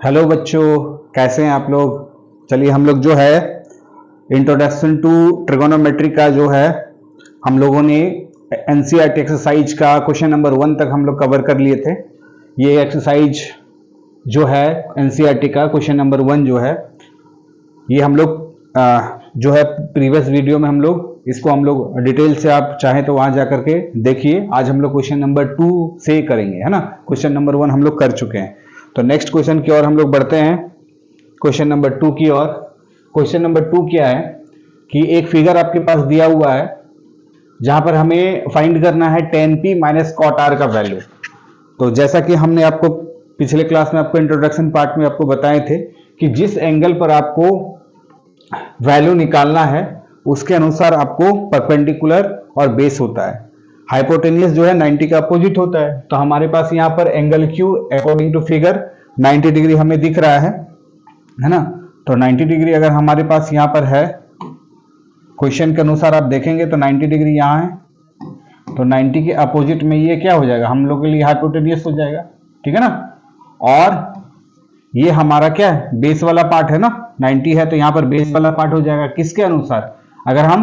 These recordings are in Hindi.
हेलो बच्चों, कैसे हैं आप लोग। चलिए हम लोग जो है इंट्रोडक्शन टू ट्रिगोनोमेट्री का जो है हम लोगों ने एनसीईआरटी एक्सरसाइज का क्वेश्चन नंबर 1 तक हम लोग कवर कर लिए थे। ये एक्सरसाइज जो है एनसीईआरटी का क्वेश्चन नंबर 1 जो है ये हम लोग जो है प्रीवियस वीडियो में हम लोग इसको हम लोग डिटेल से आप चाहें तो वहां जाकर के देखिए। आज हम लोग क्वेश्चन नंबर 2 से करेंगे, है ना। क्वेश्चन नंबर 1 हम लोग कर चुके हैं, तो नेक्स्ट क्वेश्चन की ओर हम लोग बढ़ते हैं, क्वेश्चन नंबर 2 की ओर। क्वेश्चन नंबर 2 क्या है कि एक फिगर आपके पास दिया हुआ है जहां पर हमें फाइंड करना है tan p minus cot r का वैल्यू। तो जैसा कि हमने आपको पिछले क्लास में आपको इंट्रोडक्शन पार्ट में आपको बताए थे कि जिस एंगल पर आपको वैल्यू निकालना है उसके अनुसार आपको परपेंडिकुलर और बेस होता है। हाइपोटेन्यूस जो है 90 का अपोजिट होता है, तो हमारे पास यहाँ पर angle Q according to figure 90 degree हमें दिख रहा है ना। तो 90 डिग्री अगर हमारे पास यहाँ पर है, क्वेश्चन के अनुसार आप देखेंगे तो 90 डिग्री यहाँ है, तो 90 के अपोजिट में ये क्या हो जाएगा, हम लोग के लिए हाइपोटेन्यूस हो जाएगा, ठीक है ना। और ये हमारा क्या है, बेस वाला पार्ट है ना, 90 है तो यहाँ पर बेस वाला पार्ट हो जाएगा किसके अनुसार, अगर हम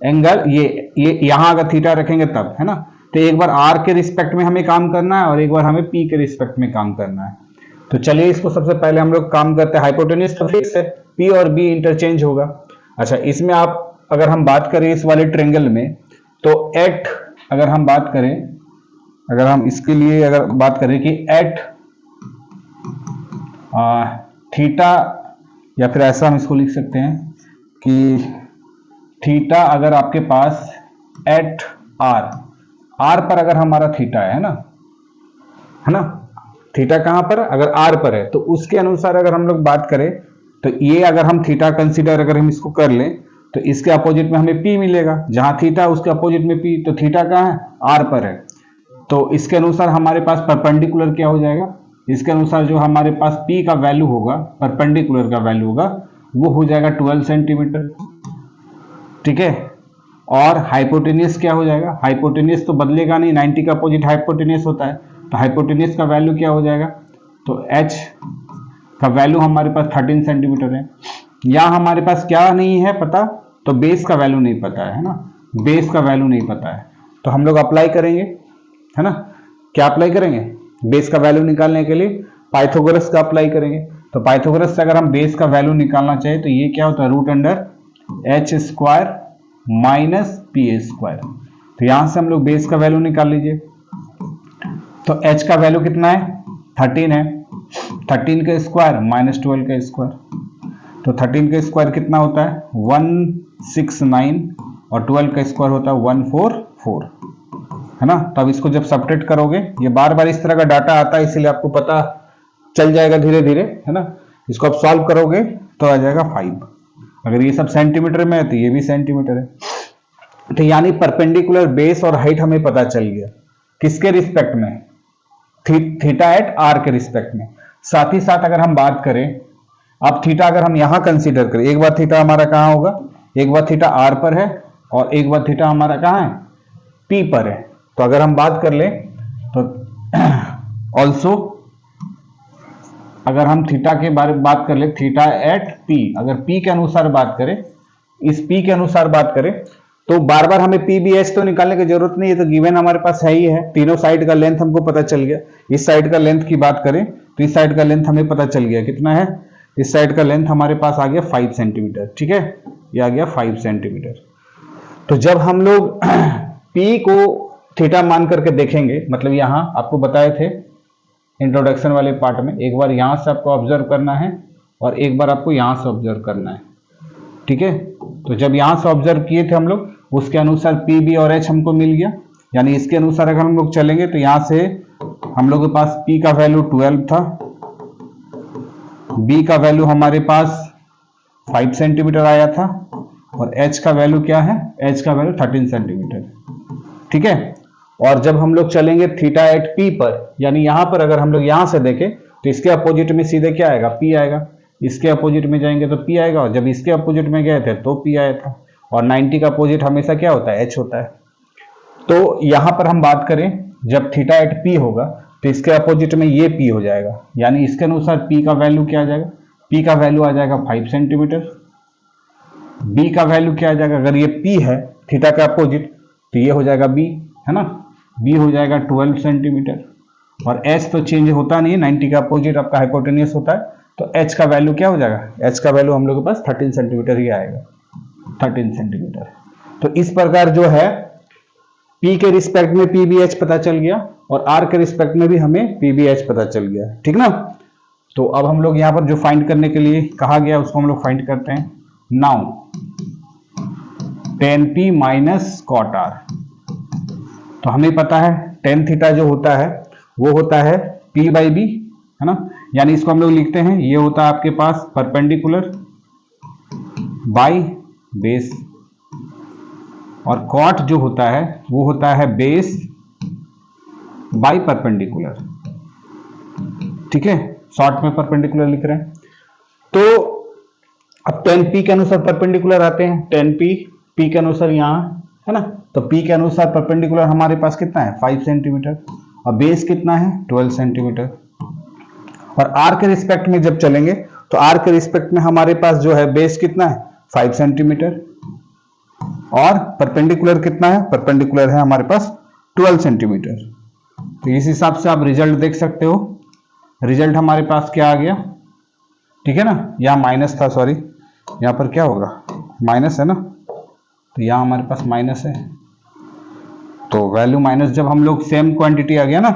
एंगल ये यहां अगर थीटा रखेंगे तब, है ना। तो एक बार आर के रिस्पेक्ट में हमें काम करना है और एक बार हमें पी के रिस्पेक्ट में काम करना है। तो चलिए इसको सबसे पहले हम लोग काम करते हैं। हाइपोटेन्यूस तो फिक्स है, पी और बी इंटरचेंज होगा। अच्छा, इसमें आप अगर हम बात करें इस वाले ट्रेंगल में, तो एट अगर हम बात करें, अगर हम इसके लिए अगर बात करें कि एट थीटा, या फिर ऐसा हम इसको लिख सकते हैं कि थीटा अगर आपके पास एट आर पर अगर हमारा थीटा है ना, थीटा कहां पर, अगर आर पर है, तो उसके अनुसार अगर हम लोग बात करें तो ये अगर हम थीटा कंसीडर अगर हम इसको कर लें तो इसके अपोजिट में हमें पी मिलेगा। जहां थीटा उसके अपोजिट में पी, तो थीटा कहां है, आर पर है, तो इसके अनुसार हमारे पास परपेंडिकुलर क्या हो जाएगा, इसके अनुसार जो हमारे पास पी का वैल्यू होगा, परपेंडिकुलर का वैल्यू होगा, वो हो जाएगा 12 सेंटीमीटर, ठीक है। और हाइपोटेन्यूस क्या हो जाएगा, हाइपोटेन्यूस तो बदलेगा नहीं, 90 का अपोजिट हाइपोटेन्यूस होता है, तो हाइपोटेन्यूस का वैल्यू क्या हो जाएगा, तो h का वैल्यू हमारे पास 13 सेंटीमीटर है। यहाँ हमारे पास क्या नहीं है पता, तो बेस का वैल्यू नहीं पता है ना, बेस का वैल्यू नहीं पता है, तो हम लोग अप्लाई करेंगे, है ना। क्या अप्लाई करेंगे, बेस का वैल्यू निकालने के लिए पाइथागोरस का अप्लाई करेंगे। तो पाइथागोरस से अगर हम बेस का वैल्यू निकालना चाहे तो ये क्या होता है, root under H square minus P square. तो यहां से हम लोग बेस का वैल्यू निकाल लीजिए, तो h का वैल्यू कितना है, 13 है, 13 का स्क्वायर माइनस 12 का स्क्वायर, तो 13 का स्क्वायर कितना होता है 169 और 12 का स्क्वायर होता है 144, है ना। तब इसको जब सब्ट्रैक्ट करोगे, ये बार बार इस तरह का डाटा आता है इसीलिए आपको पता चल जाएगा धीरे धीरे, है ना। इसको आप सॉल्व करोगे तो आ जाएगा 5। अगर ये सब सेंटीमीटर में है तो ये भी सेंटीमीटर है। तो यानी परपेंडिकुलर बेस और हाइट हमें पता चल गया, किसके रिस्पेक्ट में, थीटा एट आर के रिस्पेक्ट में। साथ ही साथ अगर हम बात करें, अब थीटा अगर हम यहां कंसीडर करें, एक बार थीटा हमारा कहां होगा, एक बार थीटा आर पर है और एक बार थीटा हमारा कहां है, पी पर है। तो अगर हम बात कर ले तो ऑल्सो अगर हम थीटा के बारे में बात कर ले, थीटा एट पी, अगर पी के अनुसार बात करें, इस पी के अनुसार बात करें, तो बार बार हमें पी बी एच तो निकालने की जरूरत नहीं है, तो गिवन हमारे पास है ही है। तीनों साइड का लेंथ हमको पता चल गया। इस साइड का लेंथ की बात करें तो इस साइड का लेंथ हमें पता चल गया कितना है, इस साइड का लेंथ हमारे पास आ गया 5 सेंटीमीटर, ठीक है, ये आ गया 5 सेंटीमीटर। तो जब हम लोग पी को थीटा मान करके देखेंगे, मतलब यहां आपको बताए थे इंट्रोडक्शन वाले पार्ट में, एक बार यहां से आपको ऑब्जर्व करना है और एक बार आपको यहां से ऑब्जर्व करना है, ठीक है। तो जब यहां से ऑब्जर्व किए थे हम लोग, उसके अनुसार पी बी और एच हमको मिल गया, यानी इसके अनुसार अगर हम लोग चलेंगे तो यहां से हम लोग के पास पी का वैल्यू 12 था, बी का वैल्यू हमारे पास 5 सेंटीमीटर आया था और एच का वैल्यू क्या है, एच का वैल्यू 13 सेंटीमीटर, ठीक है। और जब हम लोग चलेंगे थीटा एट पी पर, यानी यहां पर अगर हम लोग यहां से देखें तो इसके अपोजिट में सीधे क्या आएगा, पी आएगा, इसके अपोजिट में जाएंगे तो पी आएगा, और जब इसके अपोजिट में गए थे तो पी आया था, और 90 का अपोजिट हमेशा क्या होता है, एच होता है। तो यहां पर हम बात करें जब थीटा एट पी होगा तो इसके अपोजिट में ये P हो जाएगा, यानी इसके अनुसार P का वैल्यू क्या आ जाएगा, P का वैल्यू आ जाएगा 5 सेंटीमीटर। B का वैल्यू क्या आ जाएगा, अगर ये P है थीटा का अपोजिट तो ये हो जाएगा B, है ना, B हो जाएगा 12 सेंटीमीटर। और H तो चेंज होता नहीं है, 90 का अपोजिट आपका हाइपोटेनियस होता है, तो H का वैल्यू क्या हो जाएगा, H का वैल्यू हम लोग के पास 13 सेंटीमीटर ही आएगा, 13 सेंटीमीटर। तो इस प्रकार जो है P के रिस्पेक्ट में PBH पता चल गया और R के रिस्पेक्ट में भी हमें PBH पता चल गया, ठीक ना। तो अब हम लोग यहाँ पर जो फाइंड करने के लिए कहा गया उसको हम लोग फाइंड करते हैं। Now tan P minus cot R, तो हमें पता है tan थीटा जो होता है वो होता है P बाई बी, है ना, यानी इसको हम लोग लिखते हैं ये होता है आपके पास परपेंडिकुलर बाई बेस, और cot जो होता है वो होता है बेस बाई परपेंडिकुलर, ठीक है, शॉर्ट में परपेंडिकुलर लिख रहे हैं। तो अब tan P के अनुसार परपेंडिकुलर आते हैं, tan P के अनुसार यहाँ है ना, तो P के अनुसार परपेंडिकुलर हमारे पास कितना है 5 सेंटीमीटर और बेस कितना है 12 सेंटीमीटर। और R के रिस्पेक्ट में जब चलेंगे तो R के रिस्पेक्ट में हमारे पास जो है बेस कितना है 5 सेंटीमीटर और परपेंडिकुलर कितना है, परपेंडिकुलर है हमारे पास 12 सेंटीमीटर। तो इस हिसाब से आप रिजल्ट देख सकते हो, रिजल्ट हमारे पास क्या आ गया, ठीक है ना, यहाँ माइनस था, सॉरी यहाँ पर क्या होगा माइनस है ना, तो यहाँ हमारे पास माइनस है, तो वैल्यू माइनस, जब हम लोग सेम क्वांटिटी आ गया ना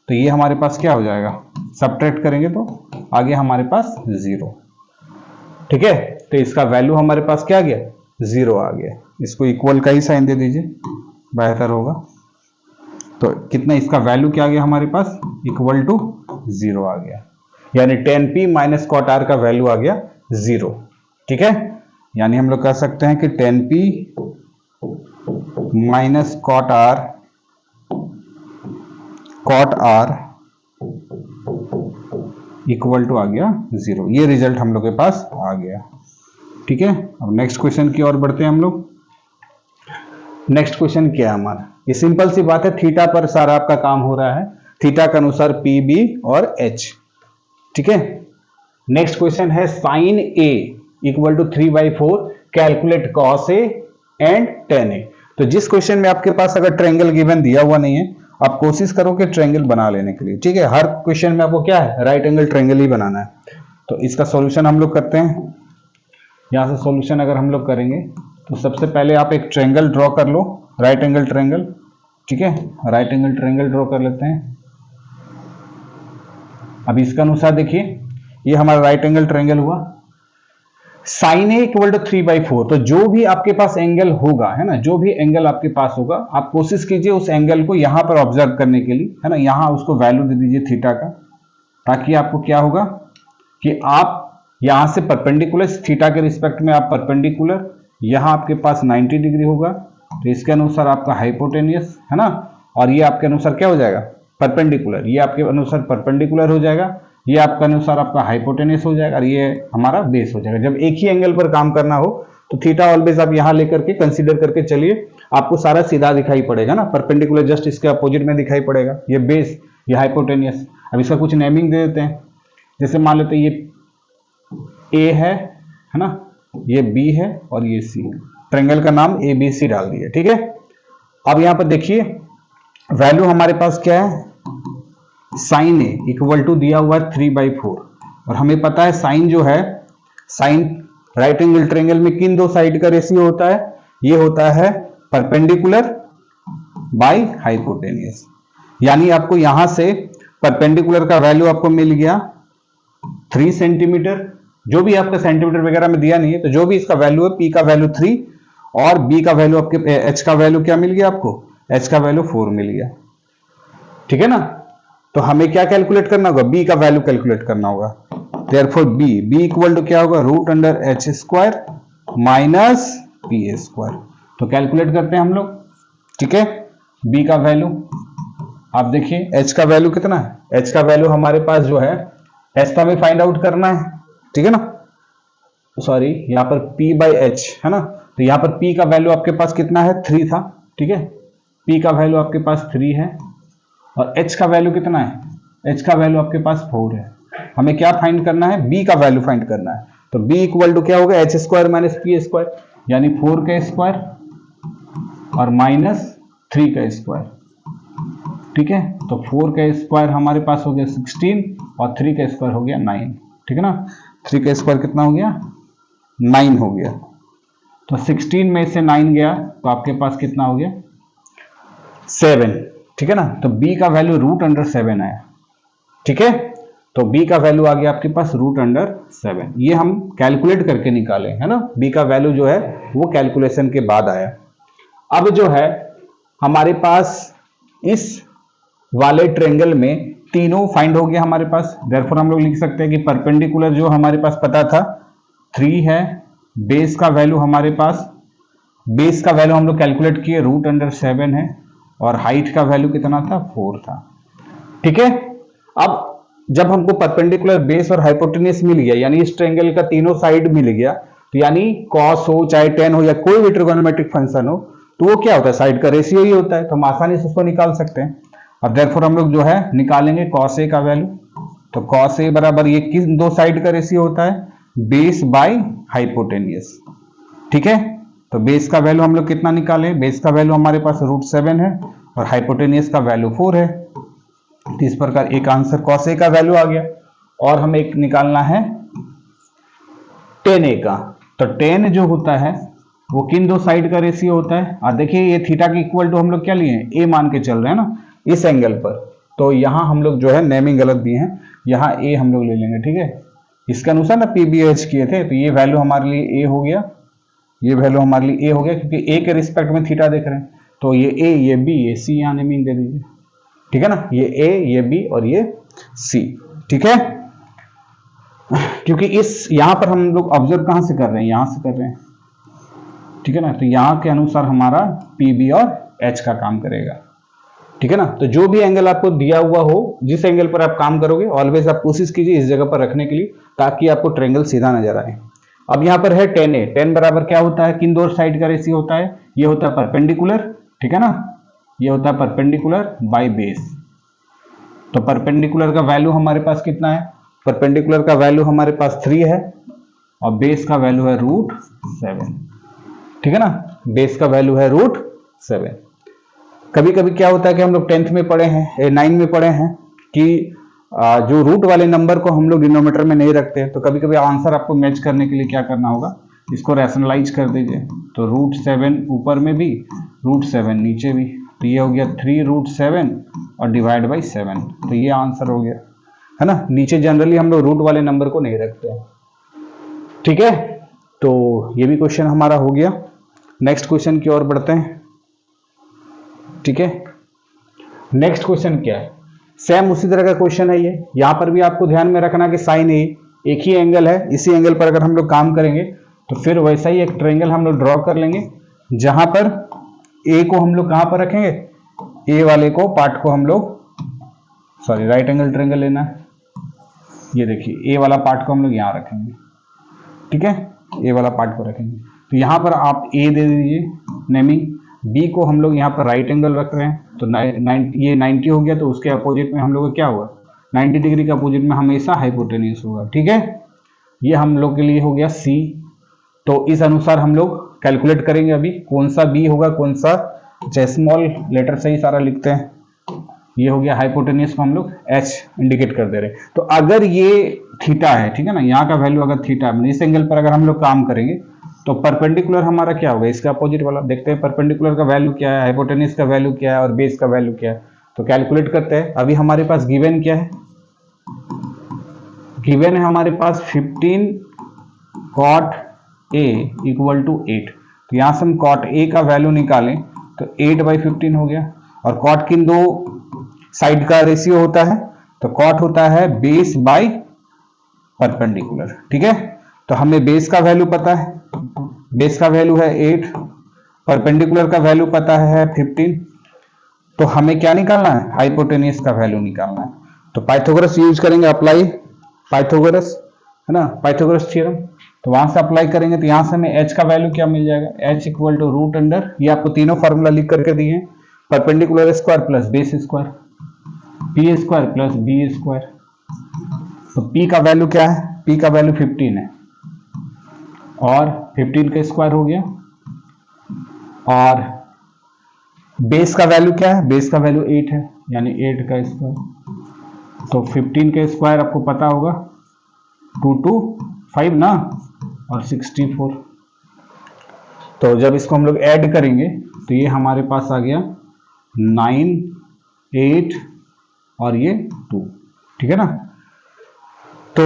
तो ये हमारे पास क्या हो जाएगा, सब्ट्रैक्ट करेंगे तो आ गया हमारे पास 0, ठीक है। तो इसका वैल्यू हमारे पास क्या आ गया 0 आ गया, इसको इक्वल का ही साइन दे दीजिए बेहतर होगा। तो कितना इसका वैल्यू क्या आ गया हमारे पास इक्वल टू 0 आ गया, यानी tan P minus cot R का वैल्यू आ गया 0, ठीक है। यानी हम लोग कह सकते हैं कि tan P minus cot R equal to आ गया 0, ये रिजल्ट हम लोग के पास आ गया, ठीक है। अब नेक्स्ट क्वेश्चन की ओर बढ़ते हैं हम लोग। नेक्स्ट क्वेश्चन क्या है हमारा, ये सिंपल सी बात है, थीटा पर सारा आपका काम हो रहा है, थीटा के अनुसार P, B और H, ठीक है। नेक्स्ट क्वेश्चन है sine A equal to 3/4 calculate cos A and tan A। तो जिस क्वेश्चन में आपके पास अगर ट्रायंगल गिवन दिया हुआ नहीं है, आप कोशिश करो कि ट्रायंगल बना लेने के लिए, ठीक है। हर क्वेश्चन में आपको क्या है राइट एंगल ट्रायंगल ही बनाना है। तो इसका सॉल्यूशन हम लोग करते हैं, यहाँ से सॉल्यूशन अगर हम लोग करेंगे तो सबसे पहले आप एक ट्रायंगल ड्रॉ कर लो, राइट एंगल ट्रायंगल, ठीक है, राइट एंगल ट्रायंगल ड्रॉ कर लेते हैं। अब इसका अनुसार देखिए ये हमारा राइट एंगल ट्रायंगल हुआ, साइन ए इक्वल टू 3/4, तो जो भी आपके पास एंगल होगा, है ना, जो भी एंगल आपके पास होगा आप कोशिश कीजिए उस एंगल को यहां पर ऑब्जर्व करने के लिए, है ना, यहां उसको वैल्यू दे दीजिए थीटा का, ताकि आपको क्या होगा कि आप यहां से परपेंडिकुलर थीटा के रिस्पेक्ट में आप परपेंडिकुलर, यहां आपके पास 90 डिग्री होगा, तो इसके अनुसार आपका हाइपोटेनियस, है ना, और ये आपके अनुसार क्या हो जाएगा परपेंडिकुलर, ये आपके अनुसार परपेंडिकुलर हो जाएगा, ये आपका अनुसार आपका हाइपोटेनियस हो जाएगा और ये हमारा बेस हो जाएगा। जब एक ही एंगल पर काम करना हो तो थीटा ऑलवेज आप यहां लेकर के कंसीडर करके चलिए, आपको सारा सीधा दिखाई पड़ेगा ना, परपेंडिकुलर जस्ट इसके अपोजिट में दिखाई पड़ेगा, ये बेस, ये हाइपोटेनियस। अब इसका कुछ नेमिंग दे देते हैं, जैसे मान लेते हैं ये ए है ना, ये बी है और ये सी, ट्रायंगल का नाम ABC डाल दिया, ठीक है। अब यहां पर देखिए वैल्यू हमारे पास क्या है, साइन ए इक्वल टू दिया हुआ है 3/4, और हमें पता है साइन जो है, साइन राइट एंगल ट्रायंगल में किन दो साइड का रेशियो होता है, ये होता है परपेंडिकुलर बाय हाइपोटेनियस, यानी आपको यहां से परपेंडिकुलर का वैल्यू आपको मिल गया 3 सेंटीमीटर, जो भी आपका सेंटीमीटर वगैरह में दिया नहीं है, तो जो भी इसका वैल्यू है, P का वैल्यू 3 और B का वैल्यू आपके H का वैल्यू क्या मिल गया आपको, H का वैल्यू 4 मिल गया, ठीक है ना। तो हमें क्या कैलकुलेट करना होगा, B का वैल्यू कैलकुलेट करना होगा, देयरफॉर B इक्वल टू क्या होगा √h² माइनस PA²। तो कैलकुलेट करते हैं हम लोग, ठीक है। B का वैल्यू आप देखिए, H का वैल्यू कितना है, H का वैल्यू हमारे पास जो है, H तो हमें फाइंड आउट करना है, ठीक है ना, सॉरी यहाँ पर P/H है ना, तो यहाँ पर P का वैल्यू आपके पास कितना है 3 था, ठीक है, P का वैल्यू आपके पास 3 है और h का वैल्यू कितना है, h का वैल्यू आपके पास 4 है। हमें क्या फाइंड करना है, b का वैल्यू फाइंड करना है। तो b इक्वल टू क्या होगा, H square minus P square, यानी 4 का स्क्वायर और माइनस 3 का स्क्वायर। ठीक है, तो 4 का स्क्वायर हमारे पास हो गया 16 और 3 का स्क्वायर हो गया 9। ठीक है ना, 3 का स्क्वायर कितना हो गया, 9 हो गया। तो 16 में से 9 गया तो आपके पास कितना हो गया, 7। ठीक है ना, तो b का वैल्यू रूट अंडर 7 आया। ठीक है, तो b का वैल्यू आ गया आपके पास रूट अंडर 7। ये हम कैलकुलेट करके निकाले है ना, b का वैल्यू जो है वो कैलकुलेशन के बाद आया। अब जो है हमारे पास इस वाले ट्रेंगल में तीनों फाइंड हो गया हमारे पास। देयरफॉर हम लोग लिख सकते हैं कि परपेंडिकुलर जो हमारे पास पता था 3 है, बेस का वैल्यू हमारे पास, बेस का वैल्यू हम लोग कैलकुलेट किए रूट अंडर 7 है, और हाइट का वैल्यू कितना था, 4 था। ठीक है, अब जब हमको परपेंडिकुलर बेस और हाइपोटेन्यूज मिल गया, यानी इस ट्रायंगल का तीनों साइड मिल गया, तो यानी कॉस हो चाहे टेन हो या कोई भी ट्रिगोनोमेट्रिक फंक्शन हो, तो वो क्या होता है, साइड का रेशियो ही होता है। तो हम आसानी से उसको निकाल सकते हैं। अब देयरफॉर हम लोग जो है निकालेंगे कॉस ए का वैल्यू। तो कॉस ए बराबर ये किस दो साइड का रेशियो होता है, बेस बाय हाइपोटेन्यूज। ठीक है, तो बेस का वैल्यू हम लोग कितना निकाले, बेस का वैल्यू हमारे पास रूट 7 है और हाइपोटेन्यूज का वैल्यू 4 है। तो इस प्रकार एक आंसर कॉस ए का वैल्यू आ गया। और हमें एक निकालना है टेन ए का। तो टेन जो होता है वो किन दो साइड का रेशियो होता है, देखिए ये थीटा के इक्वल टू हम लोग क्या लिए हैं, ए मान के चल रहे हैं ना इस एंगल पर। तो यहां हम लोग जो है नेमिंग गलत दिए हैं, यहाँ ए हम लोग ले लेंगे। ठीक है, इसके अनुसार ना पीबीएच किए थे, तो ये वैल्यू हमारे लिए ए हो गया, ये वैल्यू हमारे लिए ए हो गया, क्योंकि ए के रिस्पेक्ट में थीटा देख रहे हैं। तो ये ए, ये बी, ये सी, यहाँ नेमिंग दे दीजिए। ठीक है ना, ये ए, ये बी और ये सी। ठीक है, क्योंकि इस यहां पर हम लोग ऑब्जर्व कहां से कर रहे हैं, यहां से कर रहे हैं। ठीक है ना, तो यहां के अनुसार हमारा पी बी और एच का काम करेगा। ठीक है ना, तो जो भी एंगल आपको दिया हुआ हो, जिस एंगल पर आप काम करोगे, ऑलवेज आप कोशिश कीजिए इस जगह पर रखने के लिए, ताकि आपको ट्रायंगल सीधा नजर आए। अब यहाँ पर है टेन ए, टेन बराबर क्या होता है, किन दो साइड का रेशियो होता है, ये होता है परपेंडिकुलर। ठीक है ना, ये होता है परपेंडिकुलर बाय बेस। तो परपेंडिकुलर का वैल्यू हमारे पास कितना है, परपेंडिकुलर का वैल्यू हमारे पास 3 है और बेस का वैल्यू है रूट 7। ठीक है ना, बेस का वैल्यू है रूट 7। कभी कभी क्या होता है कि हम लोग 10th में पढ़े हैं, 9 में पढ़े हैं कि जो रूट वाले नंबर को हम लोग डिनोमिनेटर में नहीं रखते, तो कभी कभी आंसर आपको मैच करने के लिए क्या करना होगा, इसको रैशनलाइज कर दीजिए। तो रूट 7 ऊपर में भी, रूट 7 नीचे भी, तो ये हो गया 3 रूट 7 और डिवाइड बाई 7। तो ये आंसर हो गया, है ना। नीचे जनरली हम लोग रूट वाले नंबर को नहीं रखते। ठीक है, तो ये भी क्वेश्चन हमारा हो गया। नेक्स्ट क्वेश्चन की ओर बढ़ते हैं। ठीक है, नेक्स्ट क्वेश्चन क्या है, सेम उसी तरह का क्वेश्चन है ये। यहां पर भी आपको ध्यान में रखना कि साइन ए एक ही एंगल है, इसी एंगल पर अगर हम लोग काम करेंगे तो फिर वैसा ही एक ट्रायंगल हम लोग ड्रॉ कर लेंगे, जहां पर ए को हम लोग कहां पर रखेंगे, ए वाले को पार्ट को हम लोग, सॉरी राइट एंगल ट्रायंगल लेना है, ये देखिए ए वाला पार्ट को हम लोग यहां रखेंगे। ठीक है, ए वाला पार्ट को रखेंगे। तो यहां पर आप ए दे दीजिए नेमिंग, बी को हम लोग यहाँ पर राइट एंगल रख रहे हैं, तो ये 90 हो गया, तो उसके अपोजिट में हम लोग क्या हुआ, 90 डिग्री के अपोजिट में हमेशा हाइपोटेन्यूज होगा। ठीक है, ये हम लोग के लिए हो गया सी। तो इस अनुसार हम लोग कैलकुलेट करेंगे अभी कौन सा बी होगा, कौन सा, स्मॉल लेटर से ही सारा लिखते हैं। ये हो गया हाइपोटेन्यूज को हम लोग एच इंडिकेट कर दे रहे हैं। तो अगर ये थीटा है, ठीक है ना, यहाँ का वैल्यू अगर थीटा है, इस एंगल पर अगर हम लोग काम करेंगे तो परपेंडिकुलर हमारा क्या होगा, इसका अपोजिट वाला। देखते हैं परपेंडिकुलर का वैल्यू क्या है, हाइपोटेन्यूज का वैल्यू क्या है और बेस का वैल्यू क्या है। तो कैलकुलेट करते हैं। अभी हमारे पास गिवन क्या है, गिवन है हमारे पास 15 cot a इक्वल टू 8। तो यहां से हम cot a का वैल्यू निकालें तो 8/15 हो गया। और cot किन दो साइड का रेशियो होता है, तो cot होता है बेस बाय परपेंडिकुलर। ठीक है, तो हमें बेस का वैल्यू पता है, बेस का वैल्यू है 8, परपेंडिकुलर का वैल्यू पता है 15। तो हमें क्या निकालना है, हाइपोटेन्यूज का वैल्यू निकालना है। तो पाइथागोरस यूज करेंगे, अप्लाई पाइथागोरस, है ना, पाइथागोरस थ्योरम। तो वहां से अप्लाई करेंगे तो यहां से हमें एच का वैल्यू क्या मिल जाएगा, H equal to root under, ये आपको तीनों फॉर्मूला लिख करके दिए, perpendicular square plus base square. P square plus B square. तो पी का वैल्यू क्या है, पी का वैल्यू 15 है और 15 का स्क्वायर हो गया, और बेस का वैल्यू क्या है, बेस का वैल्यू 8 है यानी 8 का स्क्वायर। तो 15 का स्क्वायर आपको पता होगा 2 2 5 ना, और 64। तो जब इसको हम लोग ऐड करेंगे तो ये हमारे पास आ गया 9 8 और ये 2, ठीक है ना। तो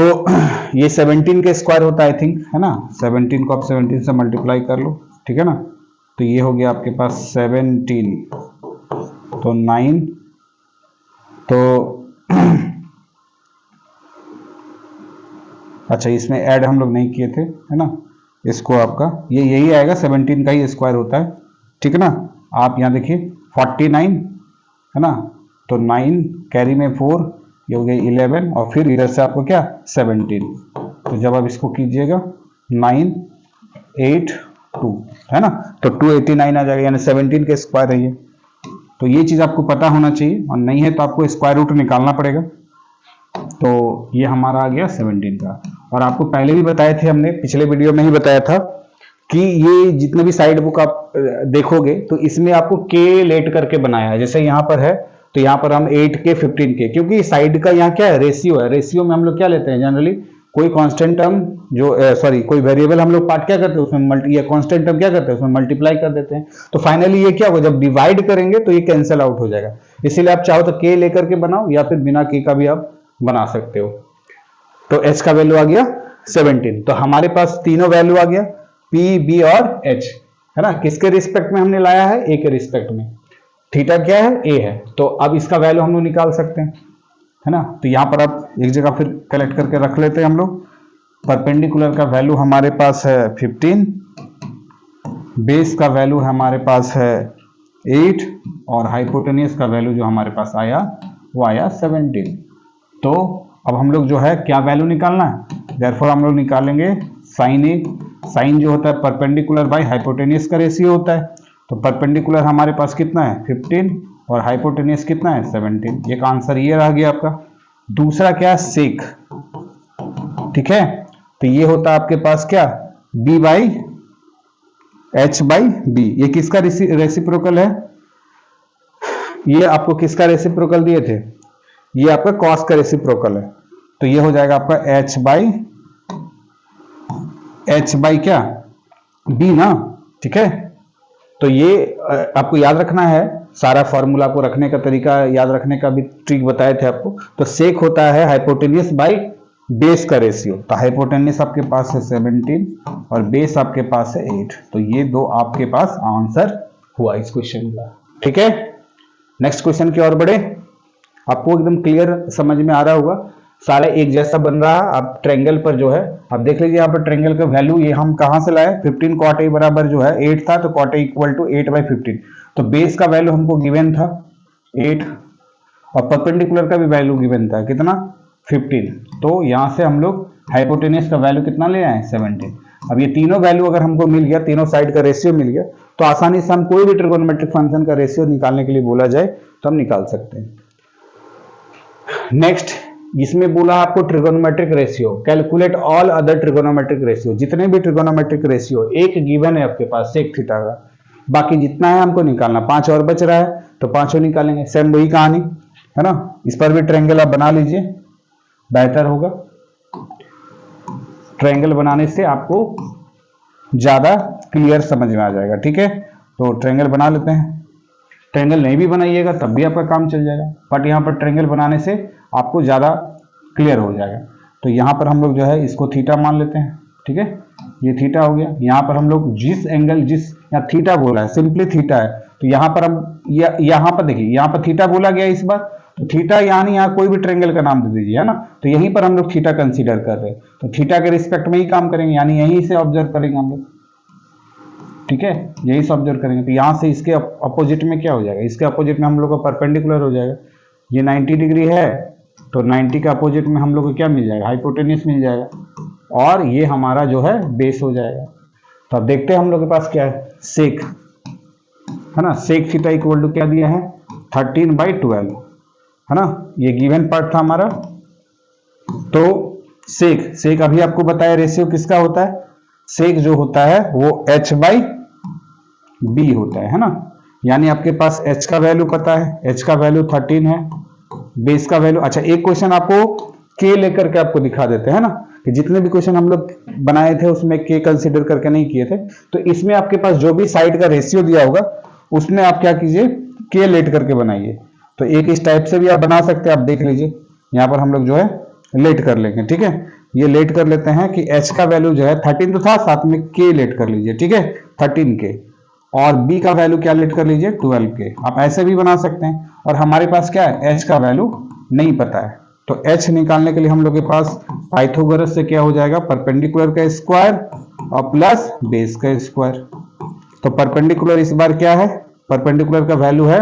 ये 17 के स्क्वायर होता है आई थिंक, है ना। 17 को आप 17 से मल्टीप्लाई कर लो, ठीक है ना। तो ये हो गया आपके पास 17, तो 9, तो अच्छा इसमें ऐड हम लोग नहीं किए थे, है ना। इसको आपका ये यही आएगा, 17 का ही स्क्वायर होता है, ठीक है ना। आप यहाँ देखिए 49, है ना। तो 9 कैरी में 4, ये हो गया 11, और फिर इधर से आपको क्या 17। तो जब आप इसको कीजिएगा 9 8 2, है ना, तो 289 आ जाएगा, यानी 17 के स्क्वायर है ये। तो ये चीज आपको पता होना चाहिए, और नहीं है तो आपको स्क्वायर रूट निकालना पड़ेगा। तो ये हमारा आ गया 17 का। और आपको पहले भी बताए थे, हमने पिछले वीडियो में ही बताया था कि ये जितने भी साइड बुक आप देखोगे तो इसमें आपको के लेट करके बनाया है। जैसे यहाँ पर है तो यहाँ पर हम 8 के 15 के, क्योंकि साइड का यहाँ क्या है, रेशियो है। रेशियो में हम लोग क्या लेते हैं जनरली, कोई कांस्टेंट टर्म जो सॉरी कोई वेरिएबल हम लोग पार्ट क्या करते हैं उसमें या कांस्टेंट टर्म क्या करते हैं उसमें मल्टीप्लाई कर देते हैं। तो फाइनली ये क्या होगा, जब डिवाइड करेंगे तो ये कैंसिल आउट हो जाएगा। इसीलिए आप चाहो तो के लेकर के बनाओ या फिर बिना के का भी आप बना सकते हो। तो एच का वैल्यू आ गया 17। तो हमारे पास तीनों वैल्यू आ गया, पी बी और एच, है ना। किसके रिस्पेक्ट में हमने लाया है, ए के रिस्पेक्ट में। थीटा क्या है, ए है। तो अब इसका वैल्यू हम लोग निकाल सकते हैं, है ना। तो यहां पर आप एक जगह फिर कलेक्ट करके रख लेते हैं हम लोग। परपेंडिकुलर का वैल्यू हमारे पास है 15, बेस का वैल्यू हमारे पास है 8, और हाइपोटेनियस का वैल्यू जो हमारे पास आया वो आया 17। तो अब हम लोग जो है क्या वैल्यू निकालना है, देयरफॉर हम लोग निकालेंगे साइन ए। साइन जो होता है परपेंडिकुलर बाय हाइपोटेनियस का रेशियो होता है। तो परपेंडिकुलर हमारे पास कितना है 15, और हाइपोटेनियस कितना है 17। एक आंसर ये रह गया आपका। दूसरा क्या है, सेक, ठीक है। तो ये होता है आपके पास क्या, b by H by B. ये किसका रेसिप्रोकल है, ये आपको किसका रेसिप्रोकल दिए थे, ये आपका कॉस का रेसिप्रोकल है। तो ये हो जाएगा आपका एच बाई क्या, बी ना, ठीक है। तो ये आपको याद रखना है, सारा फॉर्मूला को रखने का तरीका याद रखने का भी ट्रिक बताए थे आपको। तो सेक होता है हाइपोटेनियस बाई बेस का रेशियो। तो हाइपोटेनियस आपके पास है 17 और बेस आपके पास है 8। तो ये दो आपके पास आंसर हुआ इस क्वेश्चन का, ठीक है। नेक्स्ट क्वेश्चन की ओर बढ़े। आपको एकदम क्लियर समझ में आ रहा होगा, सारा एक जैसा बन रहा है। आप ट्रायंगल पर जो है आप देख लीजिए, यहाँ पर ट्रायंगल का वैल्यू ये हम कहां से लाए, 15 कॉट ए बराबर जो है 8 था, तो कॉट ए इक्वल टू 8/15। तो बेस का वैल्यू हमको गिवन था 8, और परपेंडिकुलर का भी वैल्यू गिवन था कितना 15। तो यहां से हम लोग हाइपोटेनियस का वैल्यू कितना ले आए 17। अब ये तीनों वैल्यू अगर हमको मिल गया, तीनों साइड का रेशियो मिल गया, तो आसानी से हम कोई भी ट्रिगोनोमेट्रिक फंक्शन का रेशियो निकालने के लिए बोला जाए तो हम निकाल सकते हैं। नेक्स्ट इसमें बोला आपको trigonometric ratio, calculate all other trigonometric ratio. जितने भी ट्रिगोनोमेट्रिक रेशियो, एक गिवन है आपके पास सेक थीटा का, बाकी जितना है हमको निकालना। 5 और बच रहा है तो 5 निकालेंगे। सेम वही कहानी है ना। इस पर भी ट्रायंगल आप बना लीजिए, बेहतर होगा। ट्रायंगल बनाने से आपको ज्यादा क्लियर समझ में आ जाएगा, ठीक है। तो ट्रायंगल बना लेते हैं। ट्रायंगल नहीं भी बनाइएगा तब भी आपका काम चल जाएगा, बट यहाँ पर ट्रायंगल बनाने से आपको ज्यादा क्लियर हो जाएगा। तो यहाँ पर हम लोग जो है इसको थीटा मान लेते हैं, ठीक है। ये थीटा हो गया। यहाँ पर हम लोग जिस एंगल, जिस यहाँ थीटा बोला है, सिंपली थीटा है, तो यहाँ पर हम यहाँ पर देखिए, यहाँ पर थीटा बोला गया इस बार, तो थीटा यानी यहाँ कोई भी ट्रायंगल का नाम दे दीजिए, है ना। तो यहीं पर हम लोग थीटा कंसीडर कर रहे हैं, तो थीटा के रिस्पेक्ट में ही काम करेंगे, यानी यहीं से ऑब्जर्व करेंगे हम लोग, ठीक है। यही से ऑब्जर्व करेंगे। तो यहाँ से इसके अपोजिट में क्या हो जाएगा, इसके अपोजिट में हम लोग का परपेंडिकुलर हो जाएगा। ये 90 डिग्री है, तो 90 का अपोजिट में हम लोग को क्या मिल जाएगा, हाइपोटेनियस मिल जाएगा, और ये हमारा जो है बेस हो जाएगा। तो अब देखते हैं हम लोग के पास क्या है, सेक, है ना। सेक थीटा इक्वल टू क्या दिया है 13/12। है ना, ये गिवन पार्ट था हमारा। तो सेक अभी आपको बताया रेशियो किसका होता है, सेक जो होता है वो h/b होता है ना। यानी आपके पास h का वैल्यू पता है, h का वैल्यू 13 है, बेस का वैल्यू, अच्छा एक क्वेश्चन आपको k लेकर के आपको दिखा देते हैं ना, कि जितने भी क्वेश्चन हम लोग बनाए थे उसमें k कंसीडर करके नहीं किए थे, तो इसमें आपके पास जो भी साइड का रेशियो दिया होगा उसमें आप क्या कीजिए, k लेट करके बनाइए। तो एक इस टाइप से भी आप बना सकते हैं, आप देख लीजिए यहाँ पर हम लोग जो है लेट कर लेंगे, ठीक है। ये लेट कर लेते हैं कि h का वैल्यू जो है 13 तो था, साथ में k लेट कर लीजिए, ठीक है, 13k, और b का वैल्यू क्या लेट कर लीजिए, 12k। आप ऐसे भी बना सकते हैं। और हमारे पास क्या है, h का वैल्यू नहीं पता है, तो h निकालने के लिए हम लोग के पास पाइथागोरस से क्या हो जाएगा, परपेंडिकुलर का स्क्वायर और प्लस बेस का स्क्वायर। तो परपेंडिकुलर इस बार क्या है, परपेंडिकुलर का वैल्यू है,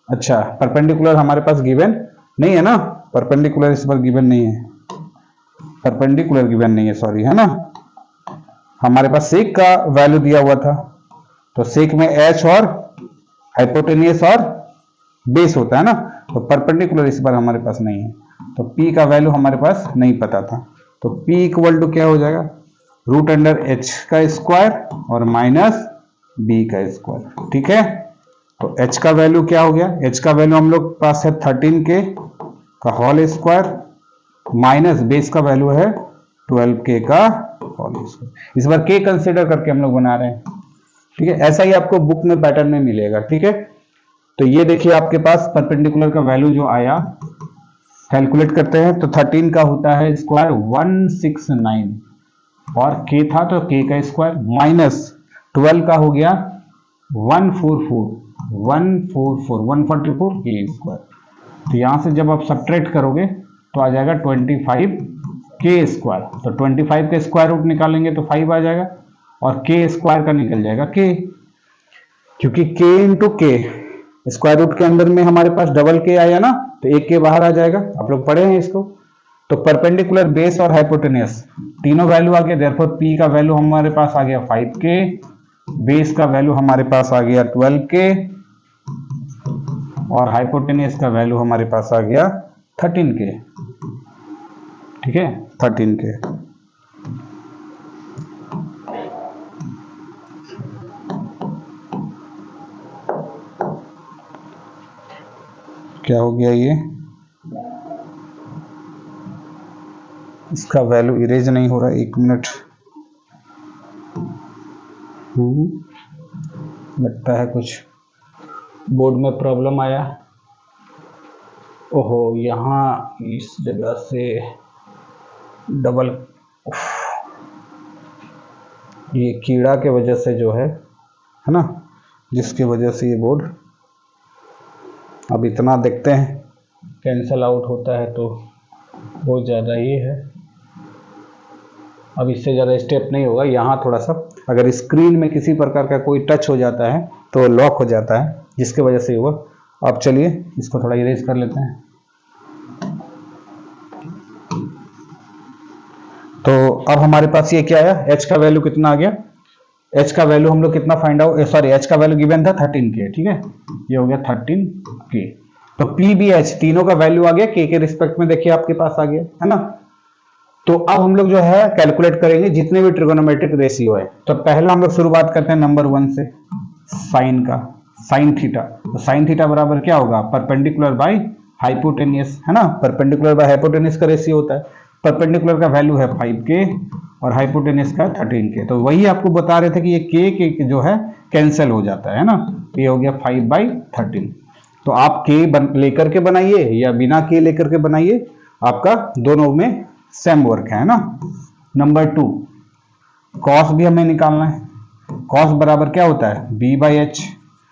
अच्छा परपेंडिकुलर हमारे पास गिवन नहीं है ना, परपेंडिकुलर इस बार गिवन नहीं है, परपेंडिकुलर गिवन नहीं है, सॉरी, है ना। हमारे पास सेक का वैल्यू दिया हुआ था, तो सेक में h और हाइपोटेनियस और बेस होता है ना, तो परपेंडिकुलर इस बार हमारे पास नहीं है, तो p का वैल्यू हमारे पास नहीं पता था। तो p इक्वल टू क्या हो जाएगा, √h का स्क्वायर और माइनस b का स्क्वायर, ठीक है। तो h का वैल्यू क्या हो गया, h का वैल्यू हम लोग पास है 13k का होल स्क्वायर, माइनस बेस का वैल्यू है 12k का होल स्क्वायर। इस बार k कंसीडर करके हम लोग बना रहे हैं, ठीक है। ऐसा ही आपको बुक में पैटर्न में मिलेगा, ठीक है। तो ये देखिए आपके पास परपेंडिकुलर का वैल्यू जो आया, कैलकुलेट करते हैं, तो 13 का होता है स्क्वायर 169, और k था तो k का स्क्वायर, माइनस 12 का हो गया 144 k स्क्वायर। तो यहां से जब आप सब्ट्रैक्ट करोगे तो आ जाएगा 25k स्क्वायर, तो 25 के स्क्वायर रूट निकालेंगे तो 5 आ जाएगा, और k स्क्वायर का निकल जाएगा k, क्योंकि k इंटू के स्क्वायर रूट के अंदर में हमारे पास डबल k आया ना, तो एक के बाहर आ जाएगा, आप लोग पढ़े हैं इसको। तो परपेंडिकुलर, बेस और हाइपोटेनियस तीनों वैल्यू आ गया, देयरफॉर p का वैल्यू हमारे पास आ गया 5k, बेस का वैल्यू हमारे पास आ गया 12k, और हाइपोटेनियस का वैल्यू हमारे पास आ गया 13k, ठीक है, 13k। क्या हो गया ये, इसका वैल्यू इरेज नहीं हो रहा, 1 मिनट, लगता है कुछ बोर्ड में प्रॉब्लम आया। ओहो, यहाँ इस जगह से डबल, ये कीड़ा के वजह से जो है ना, जिसकी वजह से ये बोर्ड अब इतना देखते हैं कैंसल आउट होता है, तो बहुत ज़्यादा ये है। अब इससे ज़्यादा स्टेप नहीं होगा, यहाँ थोड़ा सा अगर स्क्रीन में किसी प्रकार का कोई टच हो जाता है तो लॉक हो जाता है, जिसके वजह से हुआ। अब चलिए इसको थोड़ा इरेज कर लेते हैं। तो अब हमारे पास ये क्या आया, h का वैल्यू कितना आ गया, h का वैल्यू हम लोग कितना फाइंड आउट, सॉरी h का वैल्यू गिवन था 13k, ठीक है, ये हो गया 13k। तो p भी h तीनों का वैल्यू आ गया, k के रिस्पेक्ट में देखिए आपके पास आ गया, है ना। तो अब हम लोग जो है कैलकुलेट करेंगे जितने भी ट्रिगोनोमेट्रिक रेशियो है। तो पहला हम लोग शुरुआत करते हैं नंबर 1 से, साइन का, साइन थीटा। तो साइन थीटा बराबर क्या होगा, परपेंडिकुलर बाय हाइपोटेनियस, है ना, परपेंडिकुलर बाय हाइपोटेनियस का रेशियो होता है। परपेंडिकुलर का वैल्यू है 5k और हाइपोटेनियस का 13k। तो वही आपको बता रहे थे कि ये k जो है कैंसिल हो जाता है ना, तो ये हो गया 5/13। तो आप k लेकर के बनाइए या बिना k लेकर के बनाइए, आपका दोनों में सेम वर्क है ना। नंबर 2, कॉस भी हमें निकालना है। कॉस बराबर क्या होता है, b/h।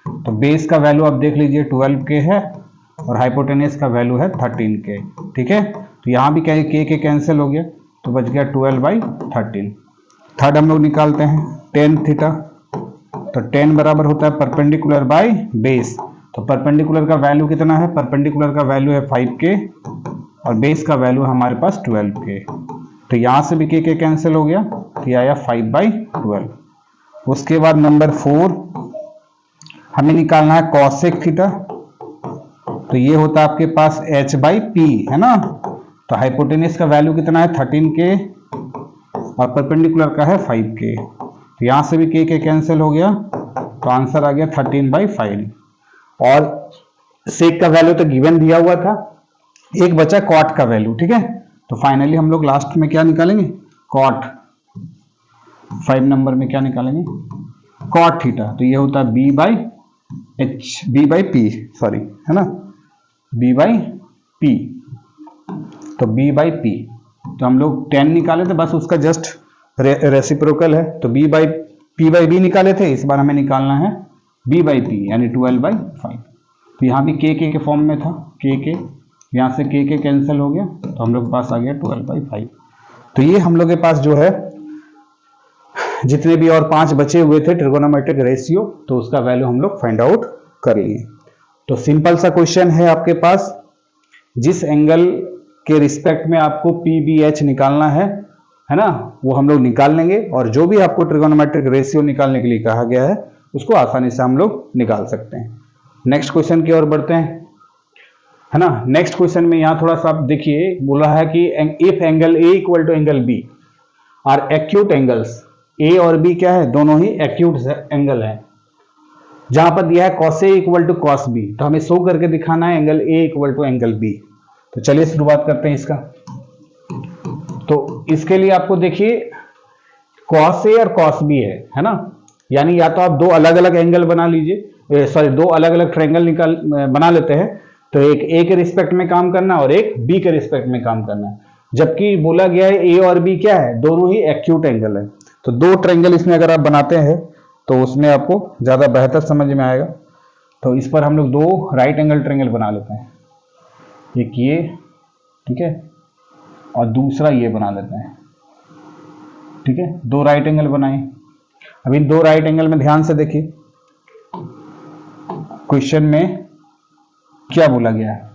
तो बेस का वैल्यू आप देख लीजिए 12k है और हाइपोटेनियस का वैल्यू है 13k, ठीक है। तो यहाँ भी क्या है, k कैंसिल हो गया, तो बच गया 12/13। थर्ड हम लोग निकालते हैं टेन थीटा। तो टेन बराबर होता है परपेंडिकुलर बाय बेस। तो परपेंडिकुलर का वैल्यू कितना है, परपेंडिकुलर का वैल्यू है 5k और बेस का वैल्यू हमारे पास 12k। तो यहाँ से भी k कैंसिल हो गया, तो ये आया 5/12। उसके बाद नंबर 4 हमें निकालना है कॉसेक थीटा। तो ये होता है आपके पास h/p, है ना। तो हाइपोटेनियस का वैल्यू कितना है 13k और परपेंडिकुलर का है 5k। तो यहां से भी k कैंसिल हो गया, तो आंसर आ गया 13/5। और सेक का वैल्यू तो गिवन दिया हुआ था, एक बचा कॉट का वैल्यू, ठीक है। तो फाइनली हम लोग लास्ट में क्या निकालेंगे, कॉट। 5 नंबर में क्या निकालेंगे, कॉट थीटा। तो ये होता है b/p, सॉरी, है ना, b/p। तो b/p, तो हम लोग 10 निकाले थे, बस उसका जस्ट रेसिप्रोकल है। तो p/b निकाले थे, इस बार हमें निकालना है b/p, यानी 12/5। तो यहाँ भी k के फॉर्म में था, k, यहाँ से k कैंसिल हो गया, तो हम लोग के पास आ गया 12/5। तो ये हम लोग के पास जो है जितने भी और 5 बचे हुए थे ट्रिगोनोमेट्रिक रेशियो, तो उसका वैल्यू हम लोग फाइंड आउट कर लिए। तो सिंपल सा क्वेश्चन है आपके पास, जिस एंगल के रिस्पेक्ट में आपको PBH निकालना है ना, वो हम लोग निकाल लेंगे। और जो भी आपको ट्रिगोनोमेट्रिक रेशियो निकालने के लिए कहा गया है उसको आसानी से हम लोग निकाल सकते हैं। नेक्स्ट क्वेश्चन की ओर बढ़ते हैं, है ना। नेक्स्ट क्वेश्चन में यहाँ थोड़ा सा आप देखिए, बोला है कि if angle A equal to angle B are acute angles, A और B क्या है, दोनों ही एक्यूट एंगल है। जहां पर दिया है cos A equal to cos B, तो हमें शो करके दिखाना है angle A equal to angle B। तो चलिए शुरुआत करते हैं इसका। तो इसके लिए आपको देखिए cos A और cos B है ना, यानी या तो आप दो अलग अलग एंगल बना लीजिए, सॉरी दो अलग अलग ट्रायंगल बना लेते हैं। तो एक A के रिस्पेक्ट में काम करना और एक B के रिस्पेक्ट में काम करना, जबकि बोला गया है A और B क्या है, दोनों ही एक्यूट एंगल है। तो दो ट्रायंगल इसमें अगर आप बनाते हैं तो उसमें आपको ज्यादा बेहतर समझ में आएगा। तो इस पर हम लोग दो राइट एंगल ट्रायंगल बना लेते हैं, एक ये, ठीक है, और दूसरा ये बना लेते हैं, ठीक है। दो राइट एंगल बनाए। अभी दो राइट एंगल में ध्यान से देखिए, क्वेश्चन में क्या बोला गया है,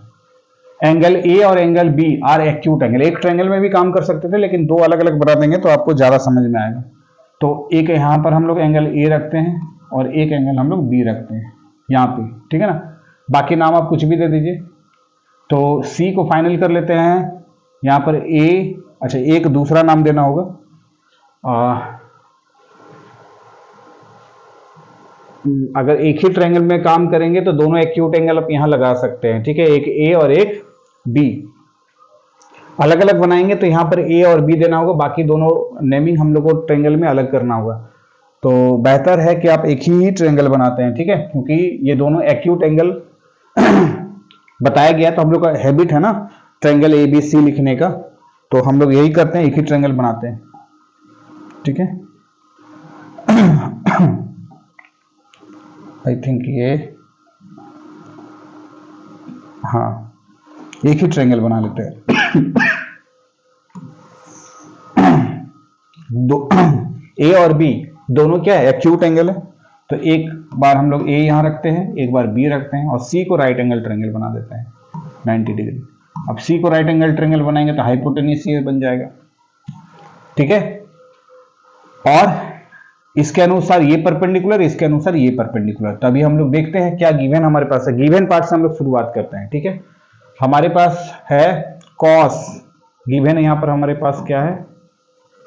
एंगल A और angle B are acute angle. एक ट्रायंगल में भी काम कर सकते थे, लेकिन दो अलग अलग बना देंगे तो आपको ज्यादा समझ में आएगा। तो एक यहां पर हम लोग एंगल A रखते हैं और एक एंगल हम लोग B रखते हैं यहाँ पे, ठीक है ना। बाकी नाम आप कुछ भी दे दीजिए। तो C को फाइनल कर लेते हैं यहाँ पर A, अच्छा एक दूसरा नाम देना होगा, अगर एक ही ट्रायंगल में काम करेंगे तो दोनों एक्यूट एंगल आप यहां लगा सकते हैं, ठीक है, एक A और एक B। अलग अलग बनाएंगे तो यहां पर A और B देना होगा, बाकी दोनों नेमिंग हम लोग को ट्रायंगल में अलग करना होगा। तो बेहतर है कि आप एक ही ट्रायंगल बनाते हैं, ठीक है, क्योंकि ये दोनों एक्यूट एंगल बताया गया। तो हम लोग का हैबिट है ना ट्रायंगल ABC लिखने का, तो हम लोग यही करते हैं, एक ही ट्रायंगल बनाते हैं, ठीक है। आई थिंक ये, हाँ, एक ही ट्रायंगल बना लेते हैं। A और B दोनों क्या है, एक्यूट एंगल है। तो एक बार हम लोग A यहां रखते हैं, एक बार B रखते हैं, और C को राइट एंगल ट्रायंगल बना देते हैं 90 डिग्री। अब C को राइट एंगल ट्रायंगल बनाएंगे तो हाइपोटेन्यूज ये बन जाएगा, ठीक है। और इसके अनुसार ये परपेंडिकुलर, इसके अनुसार ये परपेंडिकुलर। तो अभी हम लोग देखते हैं क्या गिवन हमारे पास है। गिवन पार्ट से हम लोग शुरुआत करते हैं, ठीक है। हमारे पास है cos, गिवन यहां पर हमारे पास क्या है,